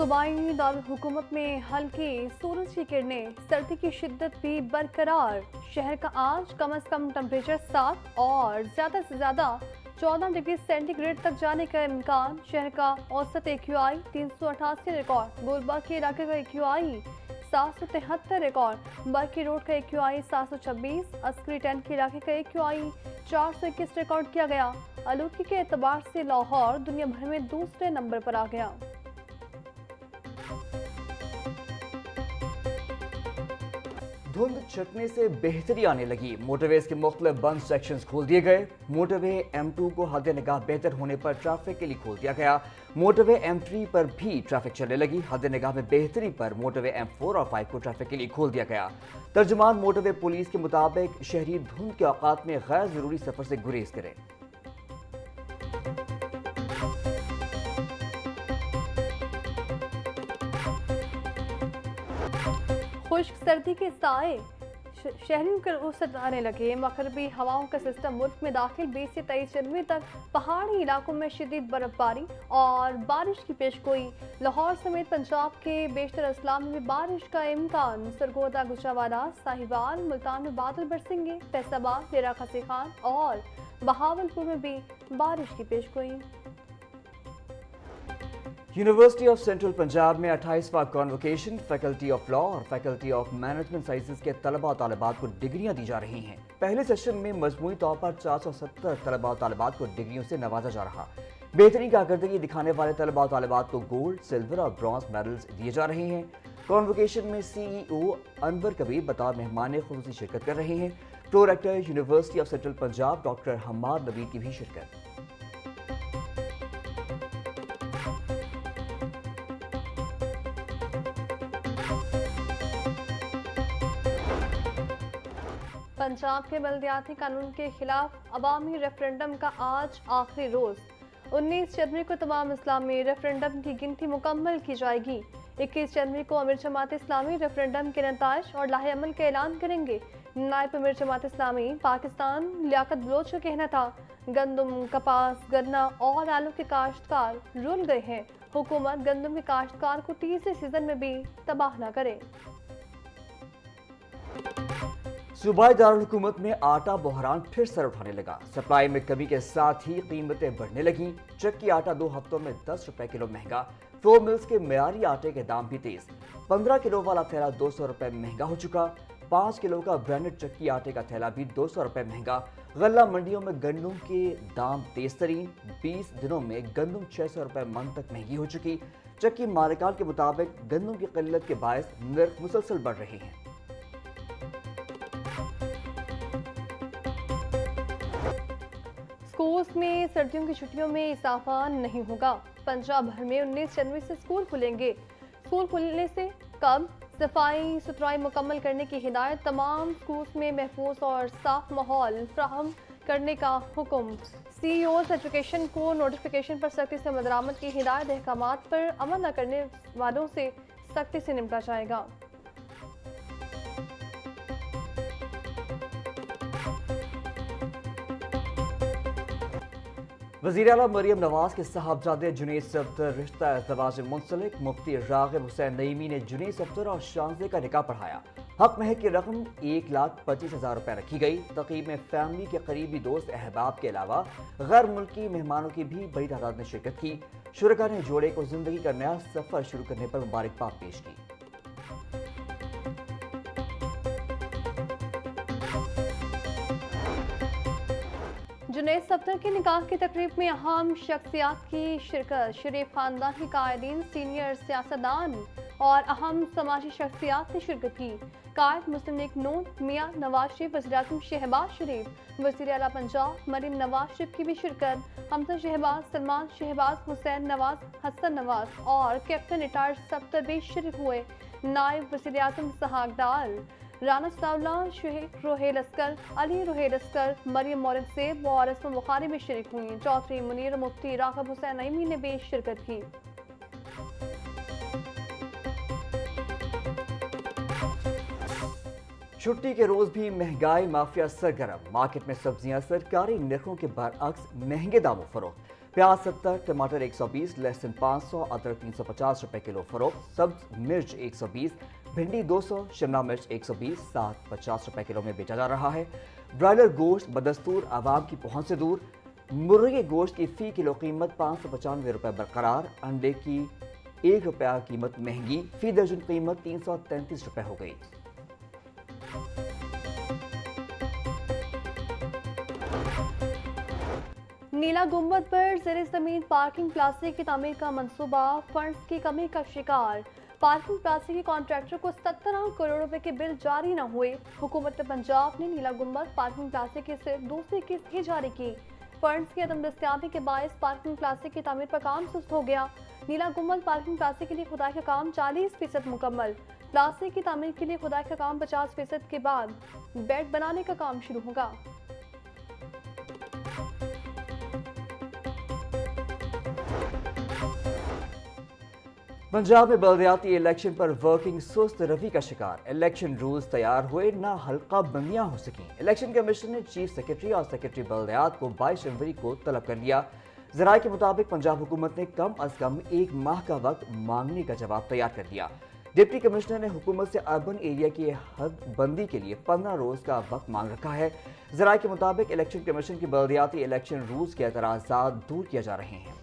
सूबाई दारुलहुकूमत में हल्की सूरज की किरणें, सर्दी की शिद्दत भी बरकरार। शहर का आज कम से कम टेम्परेचर 7 और ज़्यादा से ज़्यादा 14 डिग्री सेंटीग्रेड तक जाने का इम्कान। शहर का औसत AQI 388 रिकॉर्ड। गोलबाग के इलाके का AQI 773 रिकॉर्ड। बरकी रोड का AQI 726। अस्करी टेंट के इलाके का AQI 421 रिकॉर्ड किया गया। आलूदगी के एतबार से लाहौर दुनिया भर में दूसरे नंबर पर आ गया। धुंध छटने से बेहतरी आने लगी। मोटरवेज के मुख्तलिफ बंद सेक्शंस खोल दिए गए। मोटरवे M2 को हद निगाह बेहतर होने पर ट्रैफिक के लिए खोल दिया गया। मोटरवे M3 पर भी ट्रैफिक चलने लगी। हद निगाह में बेहतरी पर मोटरवे M4 और 5 को ट्रैफिक के लिए खोल दिया गया। तर्जुमान मोटरवे पुलिस के मुताबिक शहरी धुंध के औकात में गैर जरूरी सफर से गुरेज करें। खुश्क सर्दी के साए शहरियों के उसर आने लगे। मगरबी हवाओं का सिस्टम मुल्क में दाखिल 20 से 23 जनवरी तक पहाड़ी इलाकों में शदीद बर्फबारी और बारिश की पेशगोई। लाहौर समेत पंजाब के बेशतर अजला में भी बारिश का इम्कान। सरगोदा, गुजरावाला, साहिवाल, मुल्तान में बादल बरसेंगे। फैसलाबाद, डेरा खसी खान और बहावलपुर में भी बारिश की पेशगोई। यूनिवर्सिटी ऑफ सेंट्रल पंजाब में 28वां कॉन्वोकेशन फैकल्टी ऑफ लॉ और फैकल्टी ऑफ मैनेजमेंट साइंसेज के तलबा और तालिबात को डिग्रियां दी जा रही हैं। पहले सेशन में मजमूई तौर पर 470 तलबा और तालिबात को डिग्रियों से नवाजा जा रहा। बेहतरीन कारकर्दगी दिखाने वाले तलबा और तालिबात को गोल्ड, सिल्वर और ब्रॉन्ज मेडल्स दिए जा रहे हैं। कॉन्वोकेशन में CEO अनवर कबीर बतौर मेहमान खुसूसी शिरकत कर रहे हैं। Prorector university of central Punjab doctor Hammad Naveed की भी शिरकत। पंजाब के बल्दियाती कानून के खिलाफ अवामी रेफरेंडम का आज आखिरी रोज। 19 जनवरी को तमाम इस्लामी रेफरेंडम की गिनती मुकम्मल की जाएगी। 21 जनवरी को अमीर जमात इस्लामी रेफरेंडम के नताइज और लाहे अमल का ऐलान करेंगे। नायब अमीर जमात इस्लामी पाकिस्तान लियाकत बलोच का कहना था, गंदम, कपास, गन्ना और आलू के काश्तकार रुल गए हैं। हुकूमत गंदम के काश्तकार को तीसरे सीजन में भी तबाह न करे। सूबाई दारुलहुकूमत में आटा बहरान फिर सर उठाने लगा। सप्लाई में कमी के साथ ही कीमतें बढ़ने लगी। चक्की आटा 2 हफ्तों में 10 रुपए किलो महंगा। फ्लोर मिल्स के मेयारी आटे के दाम भी तेज। 15 किलो वाला थैला 200 रुपए महंगा हो चुका। 5 किलो का ब्रांडेड चक्की आटे का थैला भी 200 रुपए महंगा। गल्ला मंडियों में गंदम के दाम तेज तरीन। 20 दिनों में गंदम 600 रुपए मन तक महंगी हो चुकी। चक्की मालिकान के मुताबिक गंदम की किल्लत के बायस नर्ख मुसलसल बढ़ रहे हैं। स्कूल्स में सर्दियों की छुट्टियों में इजाफा नहीं होगा। पंजाब भर में 19 जनवरी से स्कूल खुलेंगे। स्कूल खुलने से कब सफाई सुथराई मुकम्मल करने की हिदायत। तमाम स्कूल्स में महफूज और साफ माहौल फ्राहम करने का हुक्म। CEOs एजुकेशन को नोटिफिकेशन पर सख्ती से मदरामत की हिदायत। अहकामात पर अमल न करने वालों से सख्ती से निपटा जाएगा। वज़ीर आला मरियम नवाज के साहबजादे जुनैद सफ्दर रिश्ता इज़्दिवाज से मुंसलिक। मुफ्ती राग़िब हुसैन नईमी ने जुनैद सफ्दर और शानज़े का निकाह पढ़ाया। हक महर की रकम 1,25,000 रुपए रखी गई। तक़रीब में फैमिली के करीबी दोस्त अहबाब के अलावा गैर मुल्की मेहमानों की भी बड़ी तादाद में शिरकत की। शुरका ने जोड़े को जिंदगी का नया सफर शुरू करने पर मुबारकबाद पेश की। जुनैद सफ्दर के निकाह की तकरीब में अहम शख्सियात की शिरकत। शरीफ खानदान के कायदीन, सीनियर सियासतदान और अहम समाजी शख्सियात ने शिरकत की। कायद मुस्लिम लीग नून मियां नवाज शरीफ, वज़ीर-ए-आज़म शहबाज शरीफ, वज़ीर आला पंजाब मरियम नवाज शरीफ की भी शिरकत। हमजा शहबाज, सलमान शहबाज, हुसैन नवाज, हसन नवाज और कैप्टन रिटायर्ड सफ्दर भी शरीक हुए। नायब वज़ीर-ए-आज़म इसहाक डार, राना सनाउल्लाह, शेख रोहेल अस्कर, अली रोहेल अस्कर, मरियम मौलद सेब और असमा बुखारी भी शरीक हुई। चौधरी मुनीर, मुफ्ती राग़िब हुसैन नईमी ने भी शिरकत की। छुट्टी के रोज भी महंगाई माफिया सरगर्म। मार्केट में सब्जियां सरकारी नरखों के बरअक्स महंगे दामों फरोख्त। प्याज 70, टमाटर 120, लहसुन 500, अदरक 350 रुपए किलो फरोख्त, सब्ज मिर्च 120, भिंडी 200, शिमला मिर्च 120, साथ 50 रुपए किलो में बेचा जा रहा है। ब्रायलर गोश्त बदस्तूर आवाम की पहुंच से दूर। मुर्गे गोश्त की फी किलो कीमत 595 रुपए बरकरार। अंडे की 1 रुपया कीमत महंगी, फी दर्जन कीमत 333 रुपए हो गई। नीला गुंबद पर ज़ेरे ज़मीन पार्किंग प्लाजा की तामीर का मंसूबा फंड्स की कमी का शिकार। पार्किंग प्लाजा के कॉन्ट्रैक्टर को 17 करोड़ रुपए के बिल जारी न हुए। हुकूमत पंजाब ने नीला गुंबद पार्किंग प्लाजा की सिर्फ दूसरी किस्त ही जारी की। फंड्स की अदम दस्तियाबी के बायस पार्किंग प्लाजा की तामीर पर काम सुस्त हो गया। नीला गुंबद पार्किंग प्लाजा के लिए खुदाई का काम 40% मुकम्मल। प्लाजा की तामीर के लिए खुदाई का काम 50% के बाद बेड बनाने का काम शुरू होगा। पंजाब में बल्दियाती इलेक्शन पर वर्किंग सुस्त रवि का शिकार। इलेक्शन रूल्स तैयार हुए ना हल्का बंदियां हो सकी। इलेक्शन कमीशन ने चीफ सेक्रेटरी और सेक्रेटरी बल्दियात को 22 जनवरी को तलब कर लिया। ज़राए के मुताबिक पंजाब हुकूमत ने कम अज कम 1 माह का वक्त मांगने का जवाब तैयार कर दिया। डिप्टी कमिश्नर ने हुकूमत से अर्बन एरिया की हद बंदी के लिए 15 रोज का वक्त मांग रखा है। ज़राए के मुताबिक इलेक्शन कमीशन की बल्दियाती इलेक्शन रूल्स के एतराज़ात दूर किए जा रहे हैं।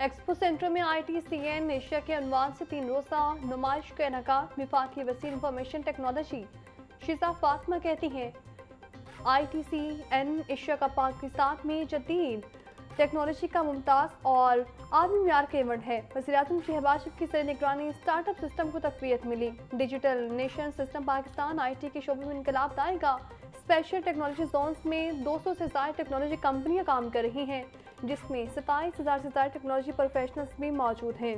एक्सपो सेंटर में ITCN एशिया के अनवान से 3 रोज़ा नुमाइश का इनका। विफाकी वसीर इंफॉर्मेशन टेक्नोलॉजी शिजा फातिमा कहती हैं ITCN एशिया का पाकिस्तान में जदीद टेक्नोलॉजी का मुमताज़ और आलमी म्यार का इवेंट है। वज़ीर-ए-आज़म शहबाज शरीफ की ज़ेर निगरानी स्टार्टअप सिस्टम को तक़वियत मिली। Digital nation system Pakistan IT के शोबे में इनकलाब लाएगा। स्पेशल टेक्नोलॉजी जोन्स में 200 से ज़्यादा टेक्नोलॉजी कंपनियां काम कर रही हैं, जिसमें 27,000 से ज़्यादा टेक्नोलॉजी प्रोफेशनल्स भी मौजूद हैं।